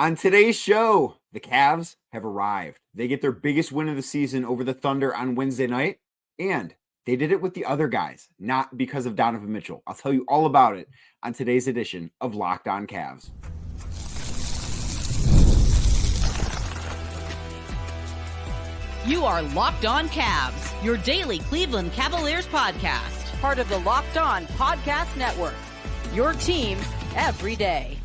On today's show, the Cavs have arrived. They get their biggest win of the season over the Thunder on Wednesday night, and they did it with the other guys, not because of Donovan Mitchell. I'll tell you all about it on today's edition of Locked On Cavs. You are Locked On Cavs, your daily Cleveland Cavaliers podcast. Part of the Locked On Podcast Network, your team every day.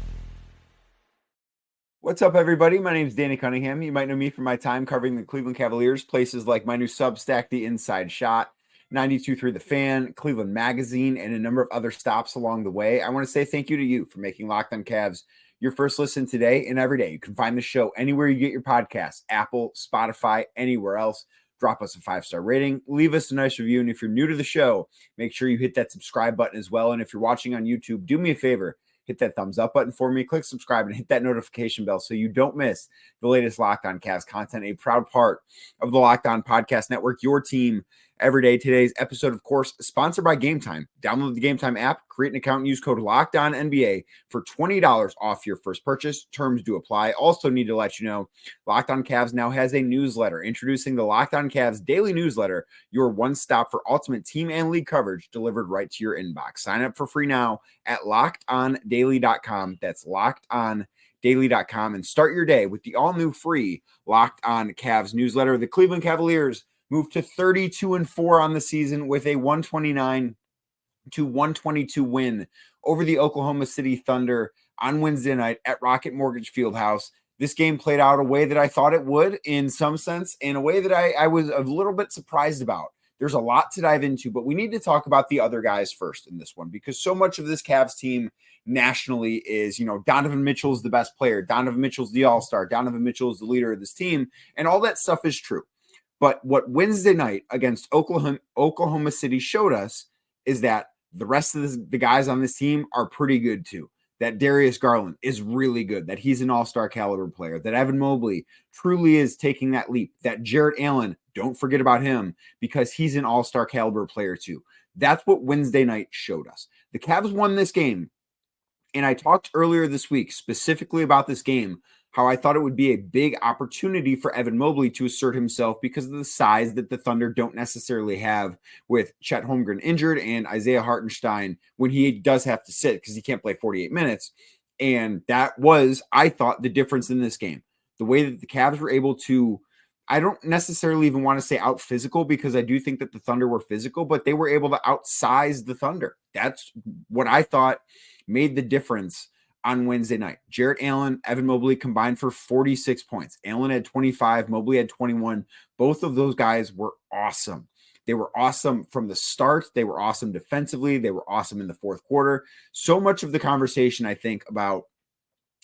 What's up, everybody? My name is Danny Cunningham. You might know me from my time covering the Cleveland Cavaliers, places like my new Substack, The Inside Shot, 92.3 The Fan, Cleveland Magazine, and a number of other stops along the way. I want to say thank you to you for making Locked On Cavs your first listen today and every day. You can find the show anywhere you get your podcasts, Apple, Spotify, anywhere else. Drop us a 5-star rating. Leave us a nice review. And if you're new to the show, make sure you hit that subscribe button as well. And if you're watching on YouTube, do me a favor. Hit that thumbs up button for me, click subscribe, and hit that notification bell so you don't miss the latest Locked On Cavs content, a proud part of the Locked On Podcast Network, your team every day. Today's episode, of course, sponsored by Game Time. Download the Game Time app, create an account, and use code LOCKEDONNBA for $20 off your first purchase. Terms do apply. Also need to let you know, Locked On Cavs now has a newsletter. Introducing the Locked On Cavs daily newsletter, your one stop for ultimate team and league coverage delivered right to your inbox. Sign up for free now at LockedOnDaily.com. That's LockedOnDaily.com, and start your day with the all-new free Locked On Cavs newsletter. The Cleveland Cavaliers moved to 32-4 on the season with a 129-122 win over the Oklahoma City Thunder on Wednesday night at Rocket Mortgage Fieldhouse. This game played out a way that I thought it would in some sense, in a way that I was a little bit surprised about. There's a lot to dive into, but we need to talk about the other guys first in this one, because so much of this Cavs team nationally is, Donovan Mitchell's the best player. Donovan Mitchell's the all-star. Donovan Mitchell is the leader of this team, and all that stuff is true. But what Wednesday night against Oklahoma City showed us is that the rest of the guys on this team are pretty good too. That Darius Garland is really good, that he's an all-star caliber player, that Evan Mobley truly is taking that leap, that Jarrett Allen, don't forget about him because he's an all-star caliber player too. That's what Wednesday night showed us. The Cavs won this game, and I talked earlier this week specifically about this game, how I thought it would be a big opportunity for Evan Mobley to assert himself because of the size that the Thunder don't necessarily have, with Chet Holmgren injured and Isaiah Hartenstein when he does have to sit because he can't play 48 minutes. And that was, I thought, the difference in this game. The way that the Cavs were able to, I don't necessarily even want to say out physical, because I do think that the Thunder were physical, but they were able to outsize the Thunder. That's what I thought made the difference on Wednesday night. Jarrett Allen, Evan Mobley combined for 46 points. Allen had 25, Mobley had 21. Both of those guys were awesome. They were awesome from the start. They were awesome defensively. They were awesome in the fourth quarter. So much of the conversation, I think, about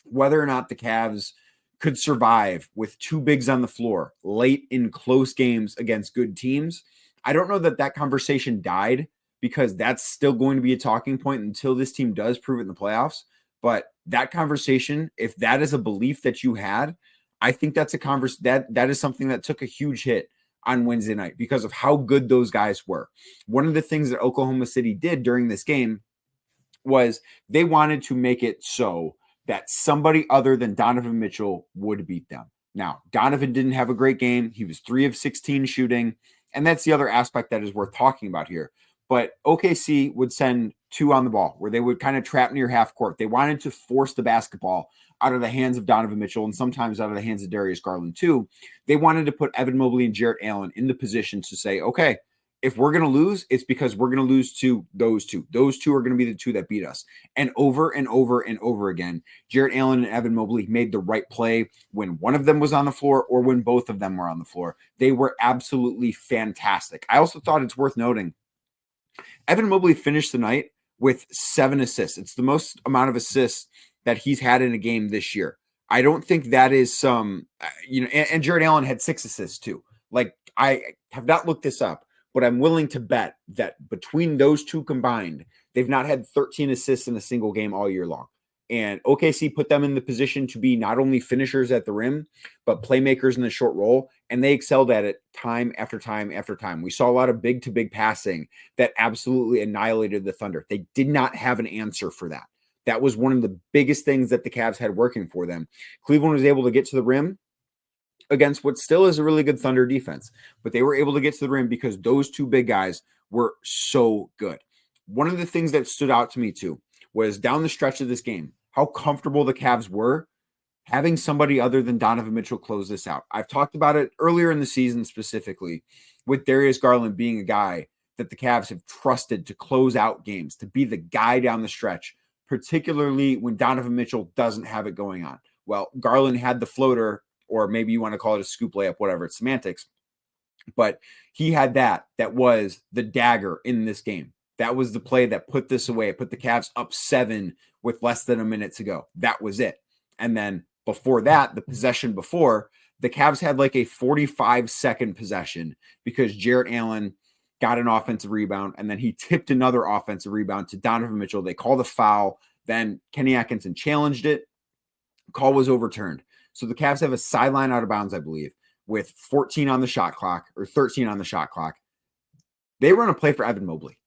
whether or not the Cavs could survive with two bigs on the floor late in close games against good teams, I don't know that conversation died, because that's still going to be a talking point until this team does prove it in the playoffs. But that conversation, if that is a belief that you had, I think that's that is something that took a huge hit on Wednesday night because of how good those guys were. One of the things that Oklahoma City did during this game was they wanted to make it so that somebody other than Donovan Mitchell would beat them. Now, Donovan didn't have a great game. He was 3 of 16 shooting, and that's the other aspect that is worth talking about here. But OKC would send 2 on the ball, where they would kind of trap near half court. They wanted to force the basketball out of the hands of Donovan Mitchell and sometimes out of the hands of Darius Garland too. They wanted to put Evan Mobley and Jarrett Allen in the position to say, okay, if we're going to lose, it's because we're going to lose to those two. Those two are going to be the two that beat us. And over and over and over again, Jarrett Allen and Evan Mobley made the right play when one of them was on the floor or when both of them were on the floor. They were absolutely fantastic. I also thought it's worth noting, Evan Mobley finished the night with 7 assists. It's the most amount of assists that he's had in a game this year. I don't think that is some, and Jarrett Allen had 6 assists too. Like, I have not looked this up, but I'm willing to bet that between those two combined, they've not had 13 assists in a single game all year long. And OKC put them in the position to be not only finishers at the rim, but playmakers in the short roll. And they excelled at it time after time after time. We saw a lot of big-to-big passing that absolutely annihilated the Thunder. They did not have an answer for that. That was one of the biggest things that the Cavs had working for them. Cleveland was able to get to the rim against what still is a really good Thunder defense, but they were able to get to the rim because those two big guys were so good. One of the things that stood out to me too was down the stretch of this game, how comfortable the Cavs were having somebody other than Donovan Mitchell close this out. I've talked about it earlier in the season, specifically with Darius Garland being a guy that the Cavs have trusted to close out games, to be the guy down the stretch, particularly when Donovan Mitchell doesn't have it going on. Well, Garland had the floater, or maybe you want to call it a scoop layup, whatever, it's semantics. But he had that was the dagger in this game. That was the play that put this away. It put the Cavs up 7 with less than a minute to go. That was it. And then before that, the possession before, the Cavs had like a 45-second possession because Jarrett Allen got an offensive rebound, and then he tipped another offensive rebound to Donovan Mitchell. They called a foul. Then Kenny Atkinson challenged it. Call was overturned. So the Cavs have a sideline out of bounds, I believe, with 14 on the shot clock or 13 on the shot clock. They run a play for Evan Mobley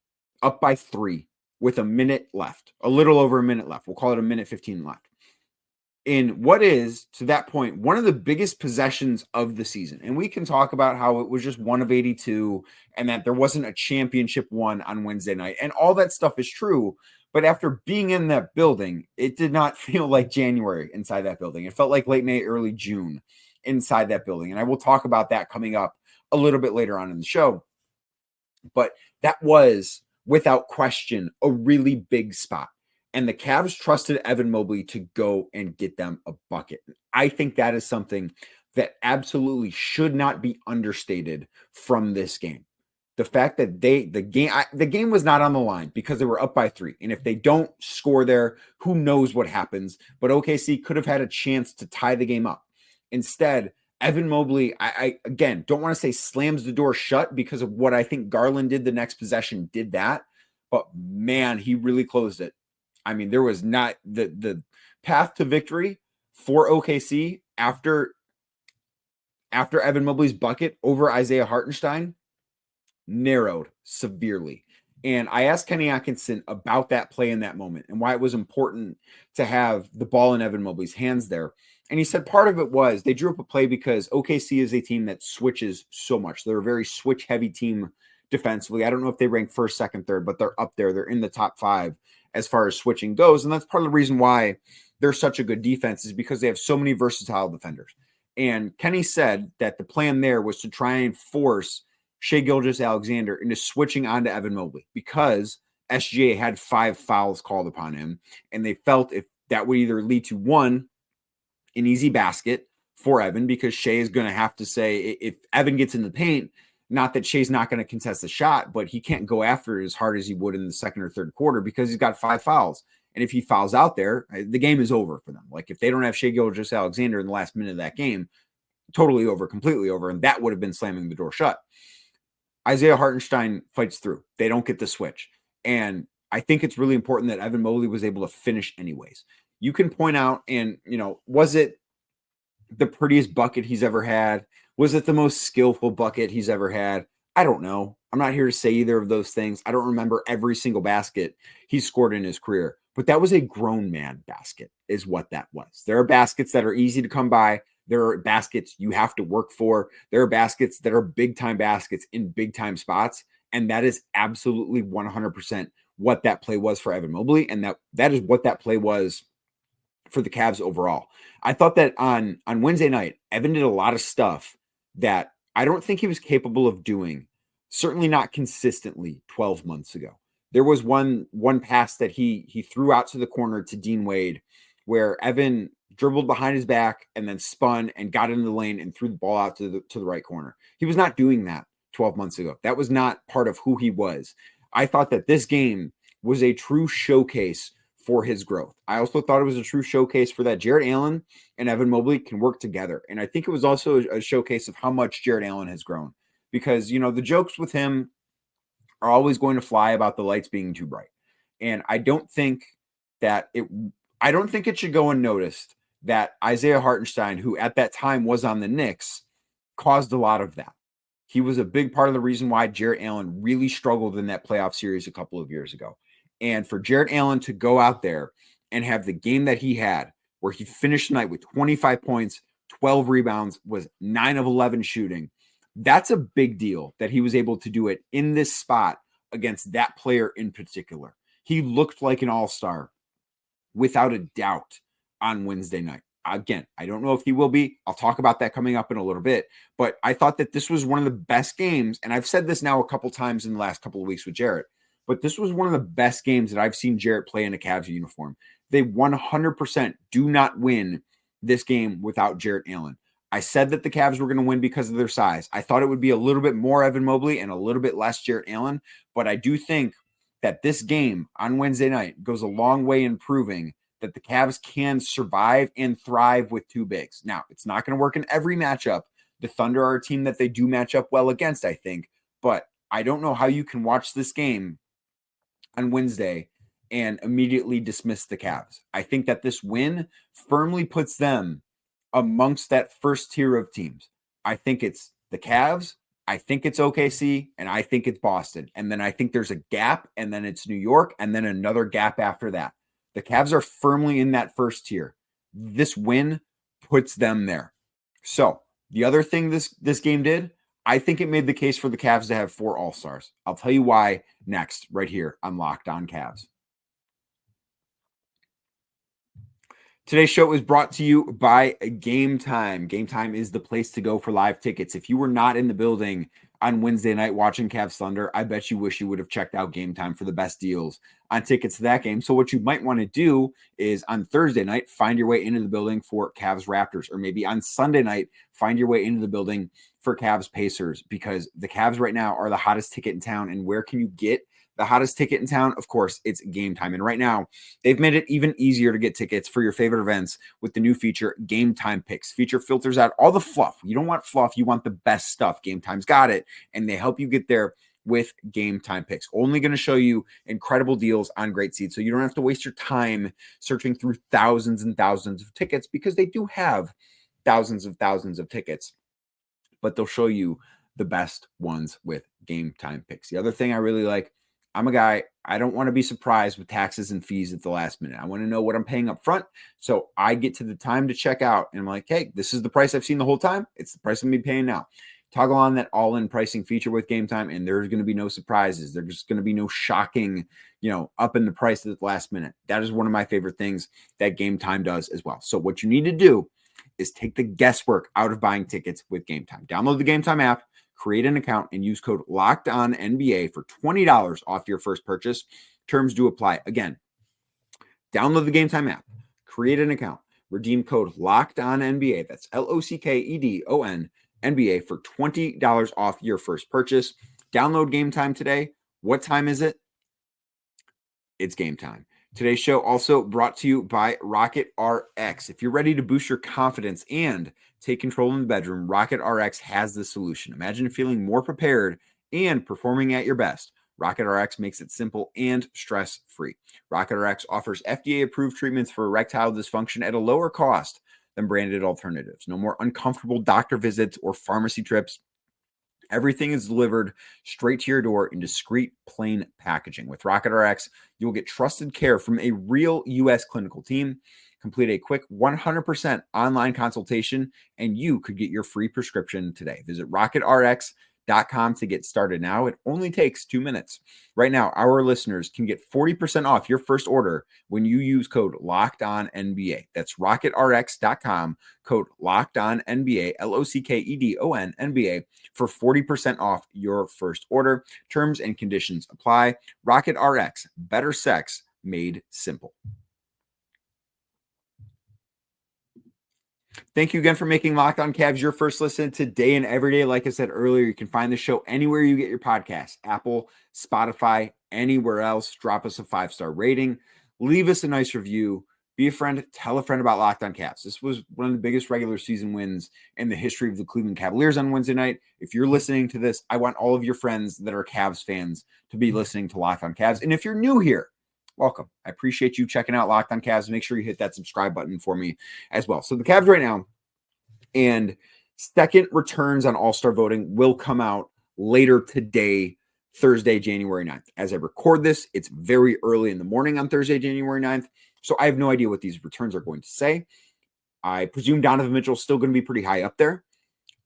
up by 3 with a minute left, a little over a minute left. We'll call it a minute 15 left. In what is, to that point, one of the biggest possessions of the season. And we can talk about how it was just one of 82 and that there wasn't a championship one on Wednesday night. And all that stuff is true. But after being in that building, it did not feel like January inside that building. It felt like late May, early June inside that building. And I will talk about that coming up a little bit later on in the show. But that was, without question, a really big spot. And the Cavs trusted Evan Mobley to go and get them a bucket. I think that is something that absolutely should not be understated from this game. The fact that the game was not on the line because they were up by 3. And if they don't score there, who knows what happens? But OKC could have had a chance to tie the game up. Instead, Evan Mobley, I again, don't want to say slams the door shut because of what I think Garland did the next possession, did that. But man, he really closed it. I mean, there was not the path to victory for OKC after Evan Mobley's bucket over Isaiah Hartenstein narrowed severely. And I asked Kenny Atkinson about that play in that moment and why it was important to have the ball in Evan Mobley's hands there. And he said part of it was they drew up a play because OKC is a team that switches so much. They're a very switch-heavy team defensively. I don't know if they rank first, second, third, but they're up there. They're in the top 5 as far as switching goes. And that's part of the reason why they're such a good defense is because they have so many versatile defenders. And Kenny said that the plan there was to try and force Shai Gilgeous-Alexander into switching onto Evan Mobley because SGA had 5 fouls called upon him. And they felt if that would either lead to one, an easy basket for Evan, because Shai is going to have to say, if Evan gets in the paint, not that Shai's not going to contest the shot, but he can't go after it as hard as he would in the second or third quarter because he's got 5 fouls. And if he fouls out there, the game is over for them. Like if they don't have Shai Gilgeous-Alexander in the last minute of that game, totally over, completely over. And that would have been slamming the door shut. Isaiah Hartenstein fights through. They don't get the switch. And I think it's really important that Evan Mobley was able to finish anyways. You can point out, and, was it the prettiest bucket he's ever had? Was it the most skillful bucket he's ever had? I don't know. I'm not here to say either of those things. I don't remember every single basket he scored in his career, but that was a grown man basket is what that was. There are baskets that are easy to come by. There are baskets you have to work for. There are baskets that are big time baskets in big time spots. And that is absolutely 100% what that play was for Evan Mobley. And that is what that play was for the Cavs overall. I thought that on Wednesday night, Evan did a lot of stuff that I don't think he was capable of doing, certainly not consistently 12 months ago. There was one pass that he threw out to the corner to Dean Wade where Evan dribbled behind his back and then spun and got into the lane and threw the ball out to the right corner. He was not doing that 12 months ago. That was not part of who he was. I thought that this game was a true showcase for his growth. I also thought it was a true showcase for that Jarrett Allen and Evan Mobley can work together. And I think it was also a showcase of how much Jarrett Allen has grown because, the jokes with him are always going to fly about the lights being too bright. And I don't think it should go unnoticed that Isaiah Hartenstein, who at that time was on the Knicks, caused a lot of that. He was a big part of the reason why Jarrett Allen really struggled in that playoff series a couple of years ago. And for Jarrett Allen to go out there and have the game that he had, where he finished the night with 25 points, 12 rebounds, was 9 of 11 shooting. That's a big deal that he was able to do it in this spot against that player in particular. He looked like an all-star without a doubt on Wednesday night. Again, I don't know if he will be. I'll talk about that coming up in a little bit. But I thought that this was one of the best games. And I've said this now a couple times in the last couple of weeks with Jarrett. But this was one of the best games that I've seen Jarrett play in a Cavs uniform. They 100% do not win this game without Jarrett Allen. I said that the Cavs were going to win because of their size. I thought it would be a little bit more Evan Mobley and a little bit less Jarrett Allen. But I do think that this game on Wednesday night goes a long way in proving that the Cavs can survive and thrive with two bigs. Now, it's not going to work in every matchup. The Thunder are a team that they do match up well against, I think. But I don't know how you can watch this game on Wednesday and immediately dismiss the Cavs. I think that this win firmly puts them amongst that first tier of teams. I think it's the Cavs, I think it's OKC, and I think it's Boston. And then I think there's a gap, and then it's New York, and then another gap after that. The Cavs are firmly in that first tier. This win puts them there. So the other thing this game did, I think it made the case for the Cavs to have 4 All-Stars. I'll tell you why next, right here on Locked On Cavs. Today's show is brought to you by Game Time. Game Time is the place to go for live tickets. If you were not in the building on Wednesday night watching Cavs Thunder, I bet you wish you would have checked out Game Time for the best deals on tickets to that game. So what you might want to do is on Thursday night, find your way into the building for Cavs Raptors, or maybe on Sunday night, find your way into the building for Cavs Pacers, because the Cavs right now are the hottest ticket in town. And where can you get the hottest ticket in town? Of course, it's Game Time. And right now, they've made it even easier to get tickets for your favorite events with the new feature, Game Time Picks. Feature filters out all the fluff. You don't want fluff. You want the best stuff. Game Time's got it. And they help you get there with Game Time Picks. Only going to show you incredible deals on great seats, so you don't have to waste your time searching through thousands and thousands of tickets, because they do have thousands of tickets, but they'll show you the best ones with Game Time Picks. The other thing I really like, I'm a guy, I don't want to be surprised with taxes and fees at the last minute. I want to know what I'm paying up front. So I get to the time to check out and I'm like, hey, this is the price I've seen the whole time. It's the price I'm going to be paying now. Toggle on that all-in pricing feature with Game Time, and there's going to be no surprises. There's going to be no shocking, up in the price at the last minute. That is one of my favorite things that Game Time does as well. So what you need to do is take the guesswork out of buying tickets with Game Time. Download the Game Time app, create an account, and use code LOCKEDONNBA for $20 off your first purchase. Terms do apply. Again, download the Game Time app, create an account, redeem code LOCKEDONNBA. That's LOCKEDON NBA for $20 off your first purchase. Download Game Time today. What time is it? It's game time. Today's show also brought to you by Rocket RX. If you're ready to boost your confidence and take control in the bedroom, Rocket RX has the solution. Imagine feeling more prepared and performing at your best. Rocket RX makes it simple and stress-free. Rocket RX offers FDA-approved treatments for erectile dysfunction at a lower cost than branded alternatives. No more uncomfortable doctor visits or pharmacy trips. Everything is delivered straight to your door in discreet, plain packaging. With Rocket RX, you will get trusted care from a real U.S. clinical team. Complete a quick 100% online consultation, and you could get your free prescription today. Visit rocketrx.com to get started now. It only takes 2 minutes. Right now, our listeners can get 40% off your first order when you use code LOCKEDONNBA. That's rocketrx.com, code LOCKEDONNBA, LOCKEDONNBA, for 40% off your first order. Terms and conditions apply. Rocket RX, better sex made simple. Thank you again for making Locked On Cavs your first listen today and every day. Like I said earlier, you can find the show anywhere you get your podcasts, Apple, Spotify, anywhere else. Drop us a 5-star rating. Leave us a nice review. Be a friend. Tell a friend about Locked On Cavs. This was one of the biggest regular season wins in the history of the Cleveland Cavaliers on Wednesday night. If you're listening to this, I want all of your friends that are Cavs fans to be listening to Locked On Cavs. And if you're new here, welcome. I appreciate you checking out Locked On Cavs. Make sure you hit that subscribe button for me as well. So the Cavs right now, and second returns on All-Star voting will come out later today, Thursday, January 9th. As I record this, it's very early in the morning on Thursday, January 9th. So I have no idea what these returns are going to say. I presume Donovan Mitchell is still going to be pretty high up there.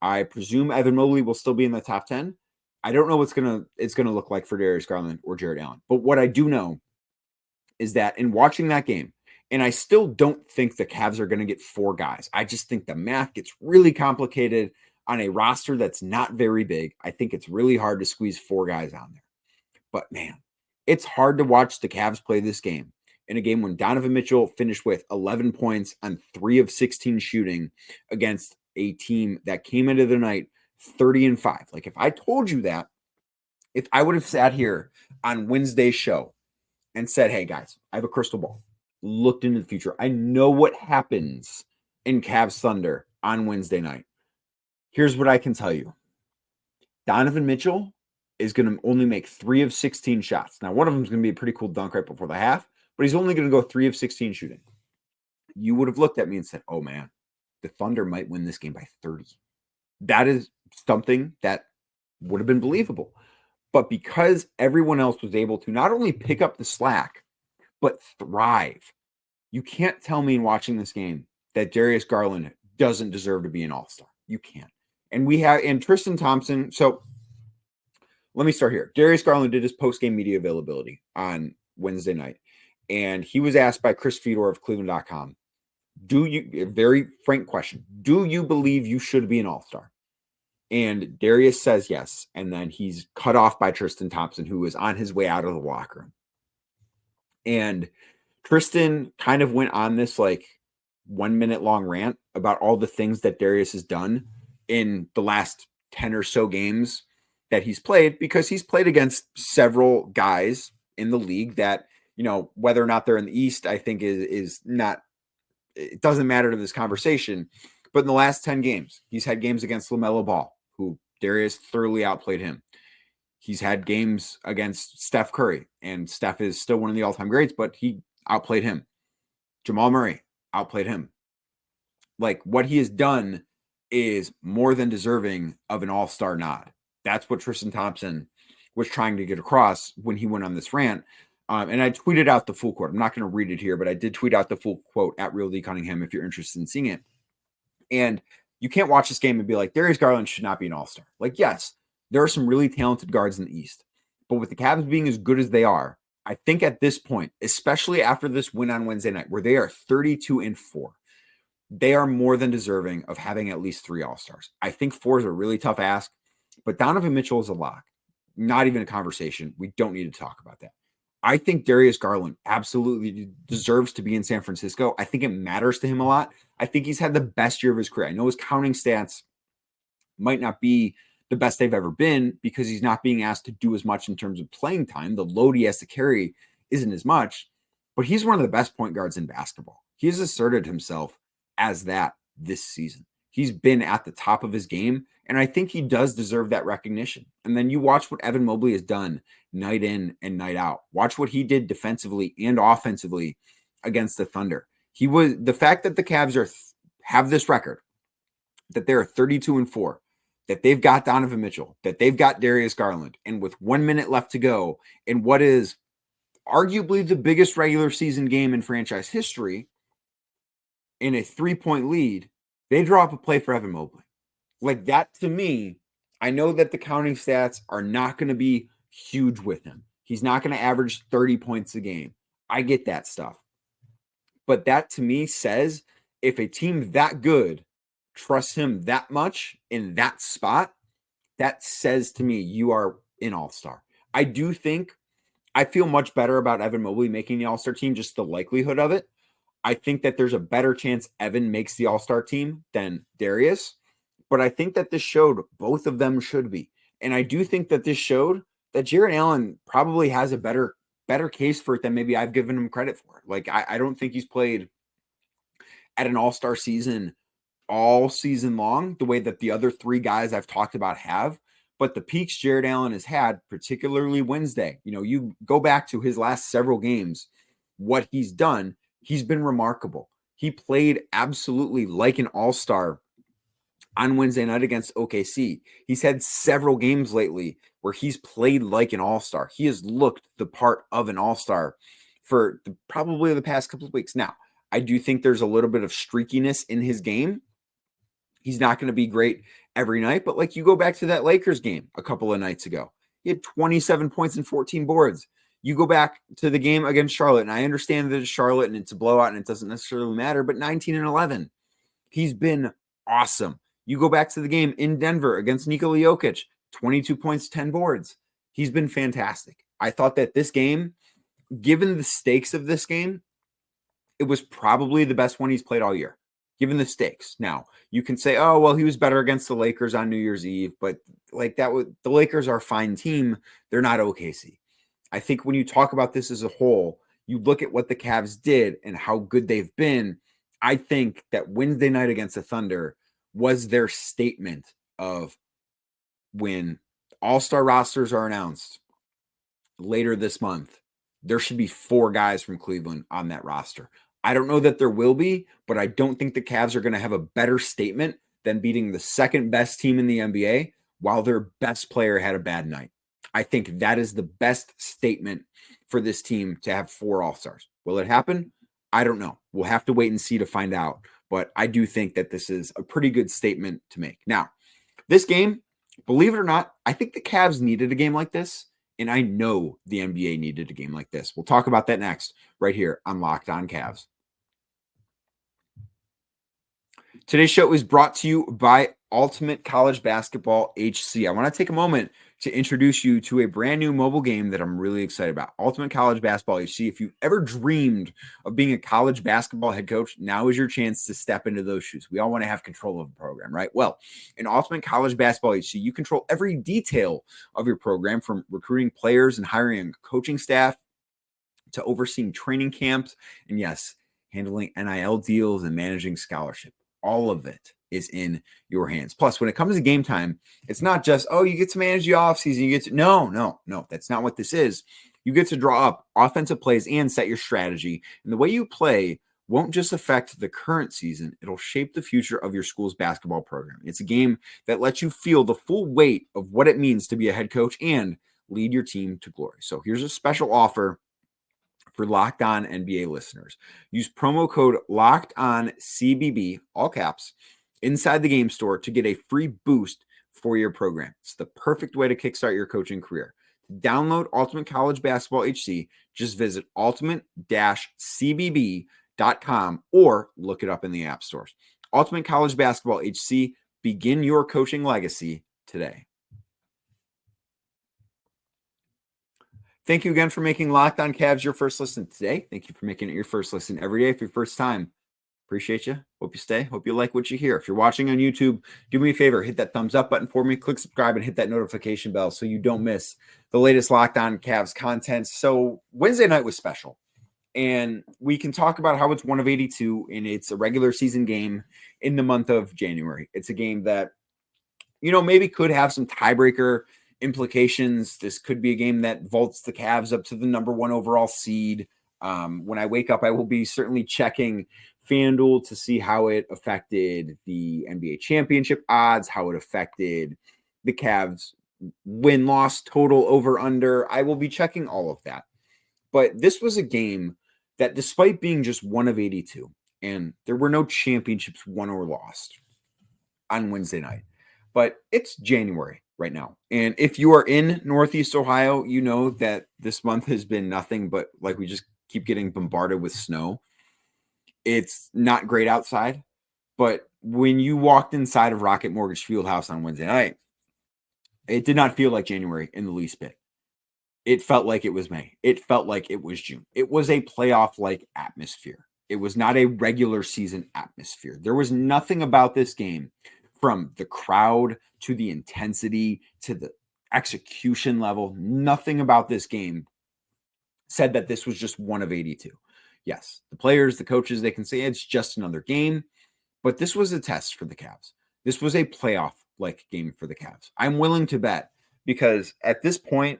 I presume Evan Mobley will still be in the top 10. I don't know what's it's gonna look like for Darius Garland or Jarrett Allen. But what I do know is that in watching that game, and I still don't think the Cavs are going to get 4 guys. I just think the math gets really complicated on a roster that's not very big. I think it's really hard to squeeze 4 guys on there. But man, it's hard to watch the Cavs play this game in a game when Donovan Mitchell finished with 11 points on 3 of 16 shooting against a team that came into the night 30-5. Like if I told you that, if I would have sat here on Wednesday's show and said, hey guys, I have a crystal ball, looked into the future. I know what happens in Cavs Thunder on Wednesday night. Here's what I can tell you. Donovan Mitchell is going to only make 3 of 16 shots. Now, one of them is going to be a pretty cool dunk right before the half, but he's only going to go 3 of 16 shooting. You would have looked at me and said, oh man, the Thunder might win this game by 30. That is something that would have been believable. But because everyone else was able to not only pick up the slack, but thrive, you can't tell me in watching this game that Darius Garland doesn't deserve to be an all-star. You can't. And Tristan Thompson. So let me start here. Darius Garland did his post-game media availability on Wednesday night. And he was asked by Chris Fedor of Cleveland.com, a very frank question, do you believe you should be an all-star? And Darius says yes. And then he's cut off by Tristan Thompson, who was on his way out of the locker room. And Tristan kind of went on this 1 minute long rant about all the things that Darius has done in the last 10 or so games that he's played, because he's played against several guys in the league that, whether or not they're in the East, I think is not, it doesn't matter to this conversation. But in the last 10 games, he's had games against LaMelo Ball, who Darius thoroughly outplayed him. He's had games against Steph Curry, and Steph is still one of the all-time greats, but he outplayed him. Jamal Murray outplayed him. What he has done is more than deserving of an all-star nod. That's what Tristan Thompson was trying to get across when he went on this rant. And I tweeted out the full quote. I'm not going to read it here, but I did tweet out the full quote at Real D Cunningham if you're interested in seeing it. And you can't watch this game and be like, Darius Garland should not be an all-star. Yes, there are some really talented guards in the East. But with the Cavs being as good as they are, I think at this point, especially after this win on Wednesday night, where they are 32-4, they are more than deserving of having at least 3 all-stars. I think 4 is a really tough ask, but Donovan Mitchell is a lock. Not even a conversation. We don't need to talk about that. I think Darius Garland absolutely deserves to be in San Francisco. I think it matters to him a lot. I think he's had the best year of his career. I know his counting stats might not be the best they've ever been because he's not being asked to do as much in terms of playing time. The load he has to carry isn't as much, but he's one of the best point guards in basketball. He has asserted himself as that this season. He's been at the top of his game, and I think he does deserve that recognition. And then you watch what Evan Mobley has done night in and night out. Watch what he did defensively and offensively against the Thunder. The fact that the Cavs have this record, that they're 32-4, that they've got Donovan Mitchell, that they've got Darius Garland, and with 1 minute left to go in what is arguably the biggest regular season game in franchise history, in a 3-point lead, they draw up a play for Evan Mobley. That to me, I know that the counting stats are not going to be huge with him. He's not going to average 30 points a game. I get that stuff. But that to me says if a team that good trusts him that much in that spot, that says to me you are an all-star. I feel much better about Evan Mobley making the all-star team, just the likelihood of it. I think that there's a better chance Evan makes the all-star team than Darius, but I think that this showed both of them should be. And I do think that this showed that Jarrett Allen probably has a better case for it than maybe I've given him credit for. I don't think he's played at an all-star season all season long the way that the other 3 guys I've talked about have. But the peaks Jarrett Allen has had, particularly Wednesday, you go back to his last several games, what he's done, he's been remarkable. He played absolutely like an all-star on Wednesday night against OKC. He's had several games lately where he's played like an all-star. He has looked the part of an all-star for probably the past couple of weeks. Now, I do think there's a little bit of streakiness in his game. He's not going to be great every night, but like you go back to that Lakers game a couple of nights ago, he had 27 points and 14 boards. You go back to the game against Charlotte, and I understand that it's Charlotte and it's a blowout and it doesn't necessarily matter, but 19 and 11. He's been awesome. You go back to the game in Denver against Nikola Jokic, 22 points, 10 boards. He's been fantastic. I thought that this game, given the stakes of this game, it was probably the best one he's played all year, given the stakes. Now, you can say, oh, well, he was better against the Lakers on New Year's Eve, but like that, the Lakers are a fine team. They're not OKC. I think when you talk about this as a whole, you look at what the Cavs did and how good they've been. I think that Wednesday night against the Thunder was their statement of when all-star rosters are announced later this month, there should be 4 guys from Cleveland on that roster. I don't know that there will be, but I don't think the Cavs are going to have a better statement than beating the second best team in the NBA while their best player had a bad night. I think that is the best statement for this team to have 4 all-stars. Will it happen? I don't know. We'll have to wait and see to find out. But I do think that this is a pretty good statement to make. Now, this game, believe it or not, I think the Cavs needed a game like this. And I know the NBA needed a game like this. We'll talk about that next, right here on Locked On Cavs. Today's show is brought to you by Ultimate College Basketball HC. I want to take a moment to introduce you to a brand new mobile game that I'm really excited about. Ultimate College Basketball HC. If you've ever dreamed of being a college basketball head coach, now is your chance to step into those shoes. We all want to have control of the program, right? Well, in Ultimate College Basketball HC, you control every detail of your program, from recruiting players and hiring a coaching staff to overseeing training camps, and yes, handling NIL deals and managing scholarship. All of it is in your hands. Plus, when it comes to game time, it's not just, oh, you get to manage the offseason. You get to, no, that's not what this is. You get to draw up offensive plays and set your strategy. And the way you play won't just affect the current season, it'll shape the future of your school's basketball program. It's a game that lets you feel the full weight of what it means to be a head coach and lead your team to glory. So here's a special offer for Locked On NBA listeners. Use promo code LOCKEDONCBB, all caps, inside the game store to get a free boost for your program. It's the perfect way to kickstart your coaching career. To download Ultimate College Basketball HC, just visit ultimate-cbb.com or look it up in the app stores. Ultimate College Basketball HC, begin your coaching legacy today. Thank you again for making Locked On Cavs your first listen today. Thank you for making it your first listen every day for your first time. Appreciate you. Hope you stay. Hope you like what you hear. If you're watching on YouTube, do me a favor. Hit that thumbs up button for me. Click subscribe and hit that notification bell so you don't miss the latest Locked On Cavs content. So Wednesday night was special. And we can talk about how it's one of 82 and it's a regular season game in the month of January. It's a game that, maybe could have some tiebreaker implications. This could be a game that vaults the Cavs up to the number 1 overall seed. When I wake up, I will be certainly checking FanDuel to see how it affected the NBA championship odds, how it affected the Cavs win-loss total over under. I will be checking all of that. But this was a game that, despite being just one of 82, and there were no championships won or lost on Wednesday night, but it's January right now. And if you are in Northeast Ohio, you know that this month has been nothing but, like, we just keep getting bombarded with snow. It's not great outside, but when you walked inside of Rocket Mortgage Fieldhouse on Wednesday night, it did not feel like January in the least bit. It felt like it was May. It felt like it was June. It was a playoff-like atmosphere. It was not a regular season atmosphere. There was nothing about this game, from the crowd to the intensity to the execution level. Nothing about this game said that this was just one of 82. Yes, the players, the coaches, they can say it's just another game, but this was a test for the Cavs. This was a playoff-like game for the Cavs. I'm willing to bet, because at this point,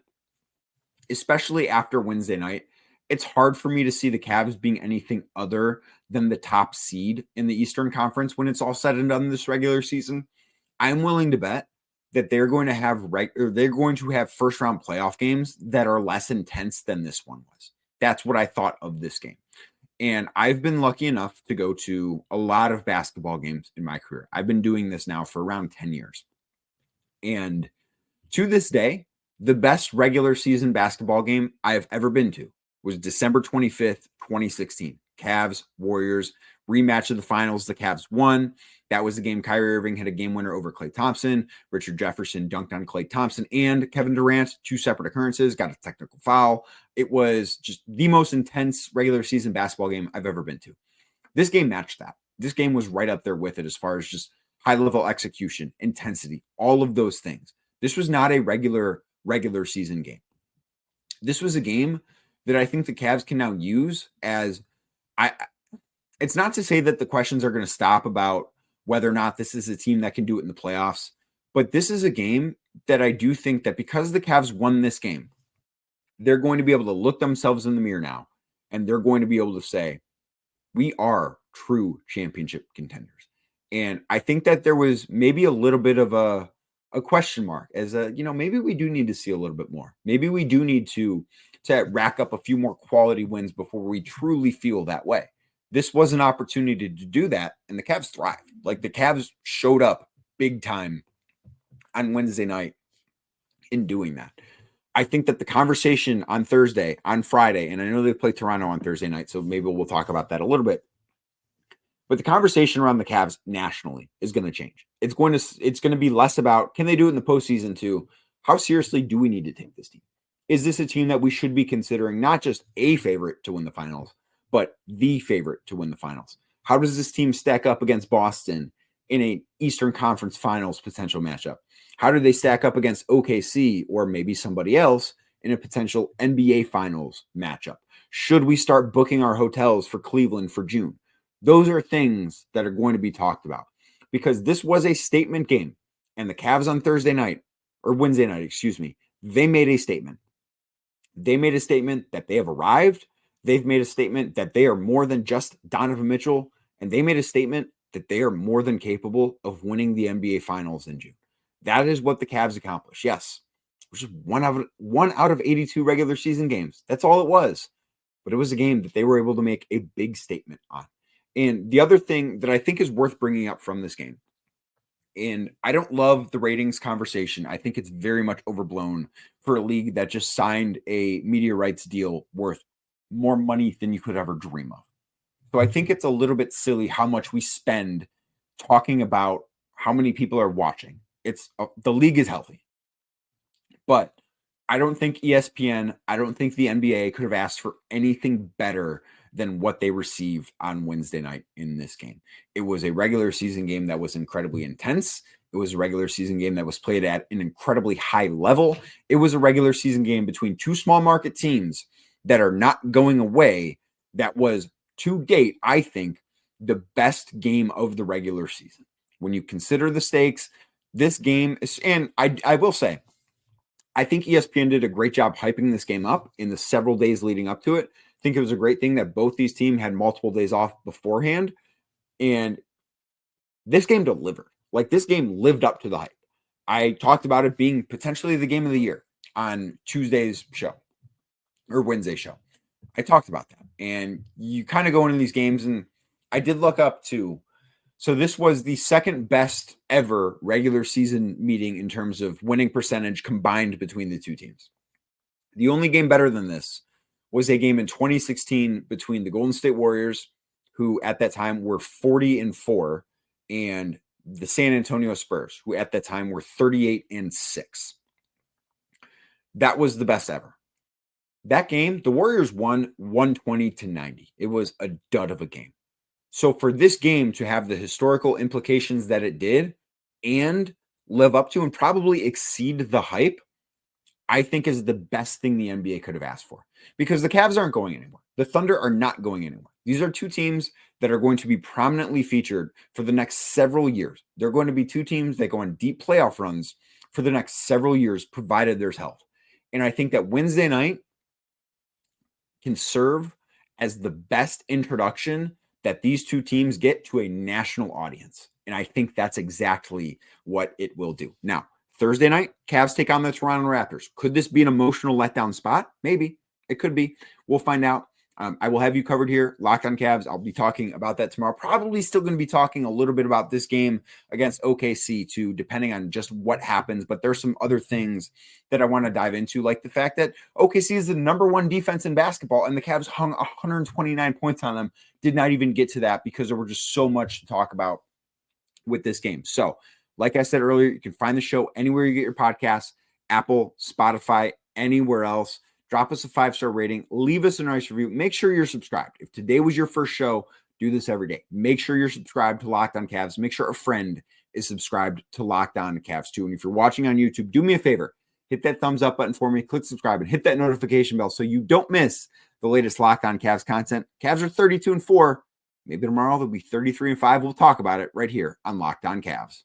especially after Wednesday night, it's hard for me to see the Cavs being anything other than the top seed in the Eastern Conference when it's all said and done this regular season. I'm willing to bet that they're going to have first round playoff games that are less intense than this one was. That's what I thought of this game. And I've been lucky enough to go to a lot of basketball games in my career. I've been doing this now for around 10 years. And to this day, the best regular season basketball game I have ever been to was December 25th, 2016. Cavs, Warriors, rematch of the finals. The Cavs won. That was the game Kyrie Irving had a game winner over Klay Thompson. Richard Jefferson dunked on Klay Thompson and Kevin Durant, two separate occurrences, got a technical foul. It was just the most intense regular season basketball game I've ever been to. This game matched that. This game was right up there with it as far as just high-level execution, intensity, all of those things. This was not a regular season game. This was a game that I think the Cavs can now use as it's not to say that the questions are going to stop about whether or not this is a team that can do it in the playoffs, but this is a game that I do think that because the Cavs won this game, they're going to be able to look themselves in the mirror now, and they're going to be able to say, we are true championship contenders. And I think that there was maybe a little bit of a question mark as maybe we do need to see a little bit more. Maybe we do need to rack up a few more quality wins before we truly feel that way. This was an opportunity to do that, and the Cavs thrived. Like, the Cavs showed up big time on Wednesday night in doing that. I think that the conversation on Thursday, on Friday, and I know they play Toronto on Thursday night, so maybe we'll talk about that a little bit. But the conversation around the Cavs nationally is going to change. It's going to be less about, can they do it in the postseason, to how seriously do we need to take this team? Is this a team that we should be considering not just a favorite to win the finals, but the favorite to win the finals? How does this team stack up against Boston in an Eastern Conference Finals potential matchup? How do they stack up against OKC or maybe somebody else in a potential NBA Finals matchup? Should we start booking our hotels for Cleveland for June? Those are things that are going to be talked about, because this was a statement game, and the Cavs on Wednesday night, they made a statement. They made a statement that they have arrived. They've made a statement that they are more than just Donovan Mitchell, and they made a statement that they are more than capable of winning the NBA Finals in June. That is what the Cavs accomplished. Yes, which is one out of 82 regular season games. That's all it was. But it was a game that they were able to make a big statement on. And the other thing that I think is worth bringing up from this game, and I don't love the ratings conversation. I think it's very much overblown for a league that just signed a media rights deal worth more money than you could ever dream of. So I think it's a little bit silly how much we spend talking about how many people are watching. The league is healthy, but I don't think ESPN, I don't think the NBA could have asked for anything better than what they received on Wednesday night in this game. It was a regular season game that was incredibly intense. It was a regular season game that was played at an incredibly high level. It was a regular season game between two small market teams that are not going away. That was, to date, I think, the best game of the regular season. When you consider the stakes, this game is, and I will say, I think ESPN did a great job hyping this game up in the several days leading up to it. I think it was a great thing that both these teams had multiple days off beforehand. And this game delivered. Like, this game lived up to the hype. I talked about it being potentially the game of the year on Tuesday's show or Wednesday's show. I talked about that. And you kind of go into these games, and I did look up too. So this was the second best ever regular season meeting in terms of winning percentage combined between the two teams. The only game better than this was a game in 2016 between the Golden State Warriors, who at that time were 40-4, and the San Antonio Spurs, who at that time were 38-6. That was the best ever. That game, the Warriors won 120-90. It was a dud of a game. So for this game to have the historical implications that it did and live up to and probably exceed the hype, I think is the best thing the NBA could have asked for, because the Cavs aren't going anywhere. The Thunder are not going anywhere. These are two teams that are going to be prominently featured for the next several years. They're going to be two teams that go on deep playoff runs for the next several years, provided there's health. And I think that Wednesday night can serve as the best introduction that these two teams get to a national audience. And I think that's exactly what it will do. Now, Thursday night, Cavs take on the Toronto Raptors. Could this be an emotional letdown spot? Maybe. It could be. We'll find out. I will have you covered here. Locked on Cavs. I'll be talking about that tomorrow. Probably still going to be talking a little bit about this game against OKC too, depending on just what happens. But there's some other things that I want to dive into, like the fact that OKC is the number 1 defense in basketball, and the Cavs hung 129 points on them. Did not even get to that because there were just so much to talk about with this game. So, like I said earlier, you can find the show anywhere you get your podcasts, Apple, Spotify, anywhere else. Drop us a 5-star rating. Leave us a nice review. Make sure you're subscribed. If today was your first show, do this every day. Make sure you're subscribed to Locked On Cavs. Make sure a friend is subscribed to Locked On Cavs too. And if you're watching on YouTube, do me a favor. Hit that thumbs up button for me. Click subscribe and hit that notification bell so you don't miss the latest Locked On Cavs content. Cavs are 32-4. Maybe tomorrow they'll be 33-5. We'll talk about it right here on Locked On Cavs.